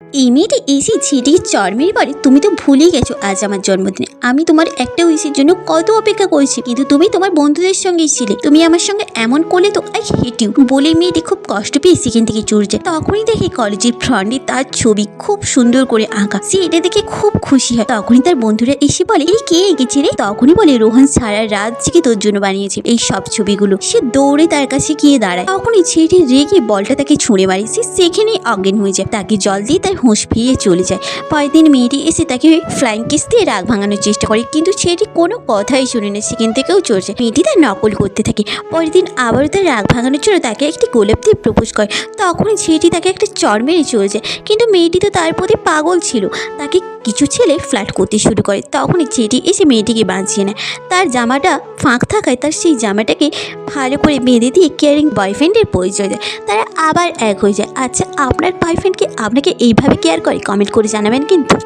এই মেয়েটি এসে ছেলেটিকে চড় মেরে বলে, তুমি তো ভুলেই গেছো আজ আমার জন্মদিনে আমি তোমার একটা উইশের জন্য কত অপেক্ষা করেছি, কিন্তু তুমি তোমার বন্ধুদের সঙ্গেই ছিলে, তুমি আমার সঙ্গে এমন করলে তো আই হেট ইউ। বলে মেয়েটি খুব কষ্ট পেয়ে সেখান থেকে চলে যায়। তখনই দেখে কলেজের ফ্রন্টে তার ছবি খুব সুন্দর করে আঁকা, সে এটা দেখে খুব খুশি হয়। তখনই তার বন্ধুরা এসে বলে, এই কে এঁকেছে রে? তখনই বলে, রোহন সারা রাত জেগে তোর জন্য বানিয়েছে এই সব ছবিগুলো। সে দৌড়ে তার কাছে গিয়ে দাঁড়ায়। তখনই ছেলেটি রেগে বলটা তাকে ছুঁড়ে মারে, সে সেখানেই অজ্ঞান হয়ে যায়। তাকে জল দিয়ে তার হুঁশ ফিরিয়ে চলে যায়। পরের দিন মেয়েটি এসে তাকে ফ্লাইং কিস দিয়ে রাগ ভাঙানোর চেষ্টা করে, কিন্তু ছেলেটি কোনো কথাই শুনে না, সেখান থেকেও চলে যায়। মেয়েটি তার নকল করতে থাকে। পরের দিন আবারও তার রাগ ভাঙানোর জন্য তাকে একটি গোলাপ দিয়ে প্রপোজ করে। তখনই ছেলেটি তাকে একটা চড় মেরে চলে যায়, কিন্তু মেয়েটি তো তার প্রতি পাগল ছিল। তাকে কিছু ছেলে ফ্ল্যাট করতে শুরু করে। তখনই ছেলেটি এসে মেয়েটিকে বাঁচিয়ে নেয়। তার জামাটা ফাঁক থাকায় তার সেই জামাটাকে ভালো করে বেঁধে দিয়ে কেয়ারিং বয়ফ্রেন্ডের পরিচয় দেয়। তারা আবার এক হয়ে যায়। আচ্ছা, আপনার বয়ফ্রেন্ডকে আপনাকে এইভাবে কেয়ার করে? কমেন্ট করে জানাবেন কিন্তু।